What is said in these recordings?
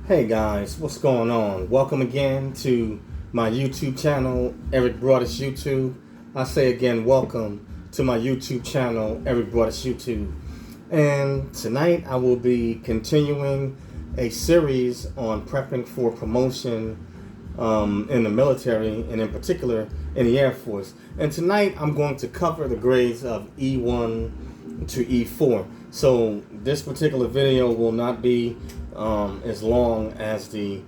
Hey guys, what's going on? Welcome again to my YouTube channel, Eric Broadus YouTube. I say again, welcome to my YouTube channel, Eric Broadus YouTube. And tonight I will be continuing a series on prepping for promotion in the military, and in particular in the Air Force. And tonight I'm going to cover the grades of E1 to E4. So this particular video will not be as long as the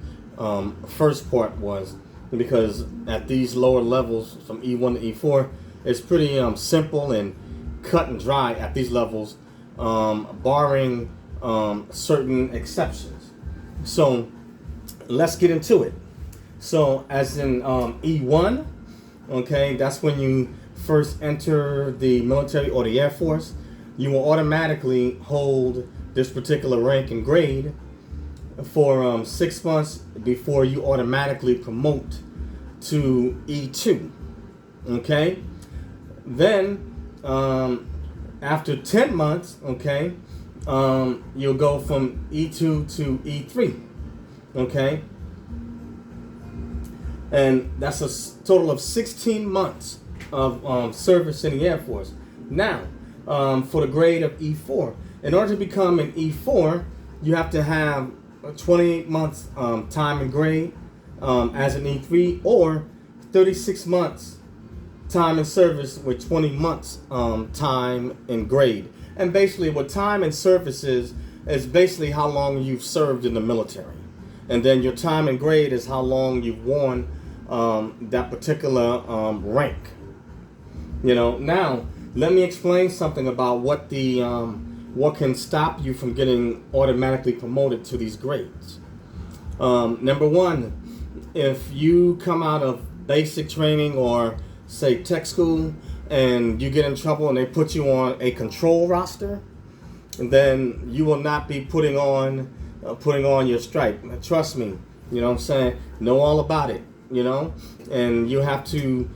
first part was, because at these lower levels from E1 to E4, it's pretty simple and cut and dry at these levels, barring certain exceptions. So let's get into it. So as in E1, okay, that's when you first enter the military or the Air Force. You will automatically hold this particular rank and grade for 6 months before you automatically promote to E2. Okay, then after 10 months, okay, you'll go from E2 to E3. Okay, and that's a total of 16 months of service in the Air Force. Now, for the grade of E4, in order to become an E4, you have to have 28 months time and grade as an E3, or 36 months time and service with 20 months time and grade. And basically what time and service is basically how long you've served in the military. And then your time and grade is how long you've worn that particular rank. You know, now let me explain something about what the what can stop you from getting automatically promoted to these grades. Number one, if you come out of basic training or say tech school and you get in trouble and they put you on a control roster, then you will not be putting on your stripe. Trust me, you know what I'm saying? Know all about it, you know? And you have to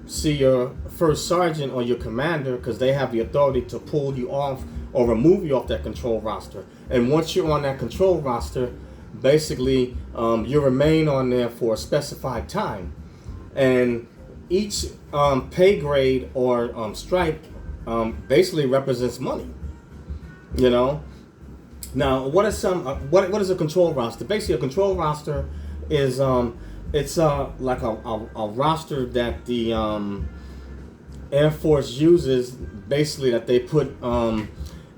see your first sergeant or your commander, because they have the authority to pull you off or remove you off that control roster. And once you're on that control roster, basically you remain on there for a specified time. And each pay grade or stripe basically represents money, you know? Now, what is a control roster? Basically, a control roster is it's like a roster that the Air Force uses, basically that they put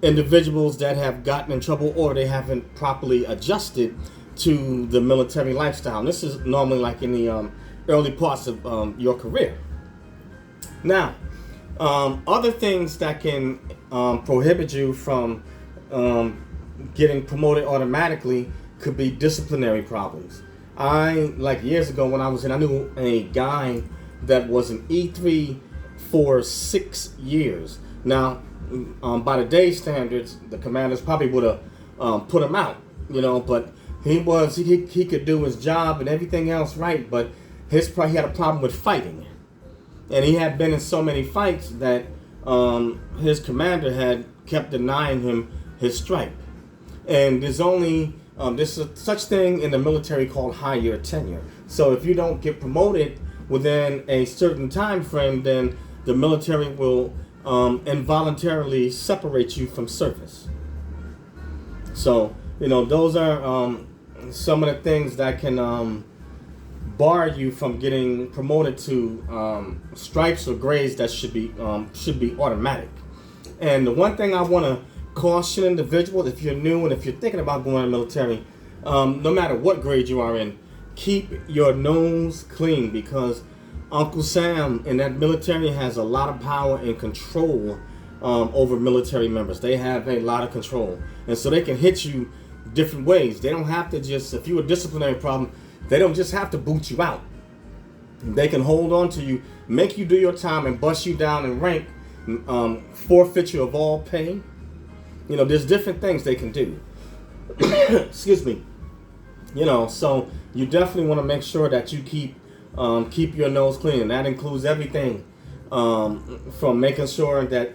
individuals that have gotten in trouble or they haven't properly adjusted to the military lifestyle. And this is normally like in the early parts of your career. Now, other things that can prohibit you from getting promoted automatically could be disciplinary problems. Like years ago when I knew a guy that was an E3 for 6 years. Now, by the day standards, the commanders probably would have put him out, you know, but he could do his job and everything else right, but he had a problem with fighting. And he had been in so many fights that his commander had kept denying him his stripe. And there's only there's such thing in the military called higher tenure. So if you don't get promoted within a certain time frame, then the military will involuntarily separate you from service. So, you know, those are some of the things that can bar you from getting promoted to stripes or grades that should be automatic. And the one thing I want to caution individuals, if you're new and if you're thinking about going to the military, no matter what grade you are in, keep your nose clean, because Uncle Sam in that military has a lot of power and control over military members. They have a lot of control, and so they can hit you different ways. They don't have to just, if you're a disciplinary problem, they don't just have to boot you out. They can hold on to you, make you do your time, and bust you down in rank, forfeit you of all pay. You know, there's different things they can do. Excuse me. You know, so you definitely want to make sure that you keep your nose clean, and that includes everything from making sure that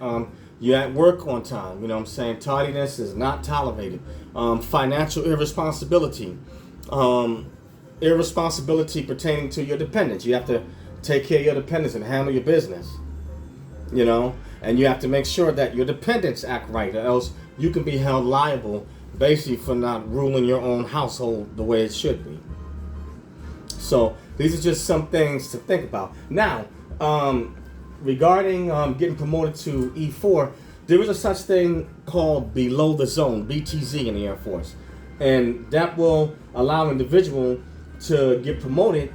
You're at work on time. You know what I'm saying? Tardiness is not tolerated. Financial irresponsibility. Irresponsibility pertaining to your dependents. You have to take care of your dependents and handle your business. You know? And you have to make sure that your dependents act right, or else you can be held liable basically for not ruling your own household the way it should be. So these are just some things to think about. Now, regarding getting promoted to E4, there is a such thing called below the zone, BTZ in the Air Force. And that will allow an individual to get promoted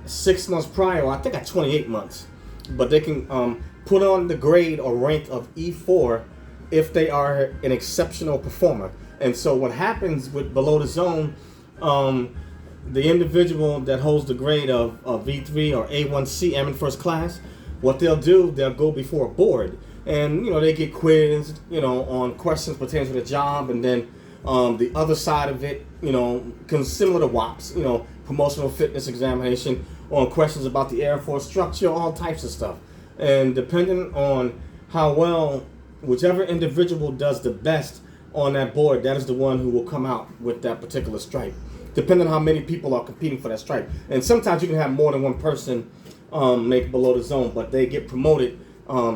6 months prior, or I think at 28 months. But they can put on the grade or rank of E4 if they are an exceptional performer. And so what happens with below the zone, the individual that holds the grade of V3 or A1C, Airman First Class, what they'll do, they'll go before a board. And, you know, they get quizzed, you know, on questions pertaining to the job. And then the other side of it, you know, similar to WAPs, you know, promotional fitness examination, on questions about the Air Force structure, all types of stuff. And depending on how well whichever individual does the best on that board, that is the one who will come out with that particular stripe, depending on how many people are competing for that stripe. And sometimes you can have more than one person make below the zone, but they get promoted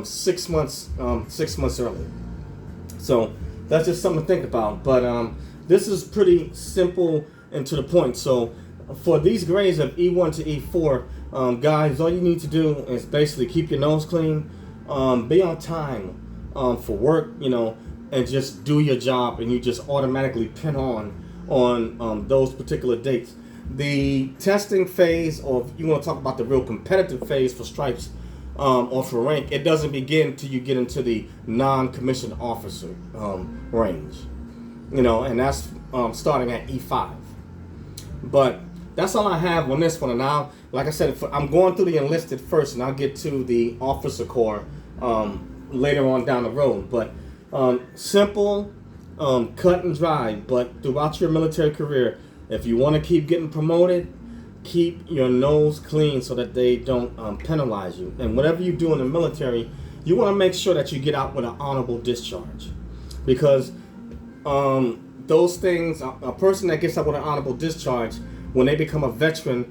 6 months early. So that's just something to think about. But this is pretty simple and to the point. So for these grades of E1 to E4, guys, all you need to do is basically keep your nose clean, be on time for work, you know, and just do your job, and you just automatically pin on those particular dates. The testing phase, or if you want to talk about the real competitive phase for stripes or for rank, it doesn't begin till you get into the non-commissioned officer range, you know, and that's starting at E5. But that's all I have on this one. And now, like I said, I'm going through the enlisted first, and I'll get to the officer corps later on down the road. But simple, cut and dry. But throughout your military career, if you want to keep getting promoted, keep your nose clean so that they don't penalize you. And whatever you do in the military, you want to make sure that you get out with an honorable discharge. Because those things, a person that gets out with an honorable discharge, when they become a veteran,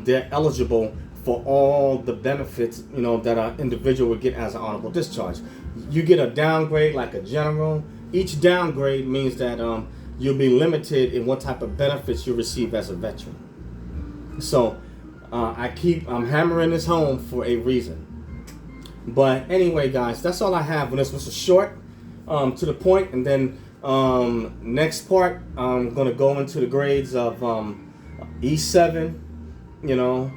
they're eligible for all the benefits, you know, that an individual would get as an honorable discharge. You get a downgrade like a general. Each downgrade means that you'll be limited in what type of benefits you receive as a veteran. So I'm hammering this home for a reason. But anyway, guys, that's all I have on this. This is short, to the point, and then next part I'm going to go into the grades of E7, you know,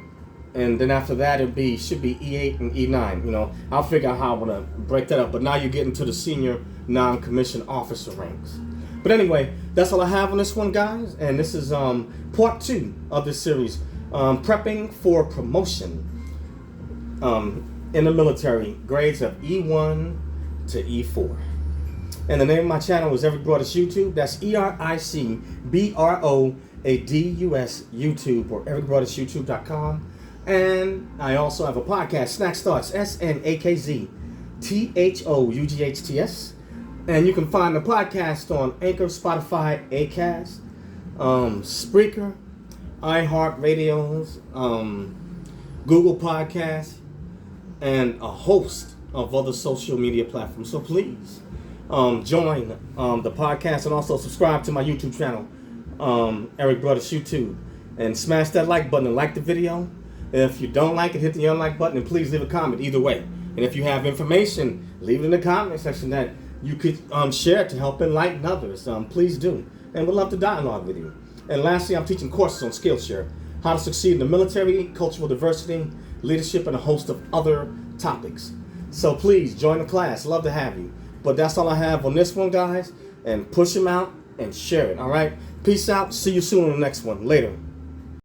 and then after that it should be E8 and E9. You know, I'll figure out how I'm going to break that up. But now you're getting to the senior non-commissioned officer ranks. But anyway, that's all I have on this one, guys. And this is part 2 of this series, prepping for promotion in the military, grades of E1 to E4. And the name of my channel is Eric Broadus YouTube. That's EricBroadus YouTube, or ericbroadusyoutube.com. And I also have a podcast, Snack Starts, SNAKZTHOUGHTS. And you can find the podcast on Anchor, Spotify, Acast, Spreaker, iHeartRadios, Google Podcasts, and a host of other social media platforms. So please join the podcast, and also subscribe to my YouTube channel, Eric Broadus YouTube, and smash that like button and like the video. If you don't like it, hit the unlike button, and please leave a comment either way. And if you have information, leave it in the comment section that you could share to help enlighten others. Please do, and we'd love to dialogue with you. And lastly, I'm teaching courses on Skillshare, how to succeed in the military, cultural diversity, leadership, and a host of other topics. So please join the class. Love to have you. But that's all I have on this one, guys. And push them out and share it. All right. Peace out. See you soon on the next one. Later.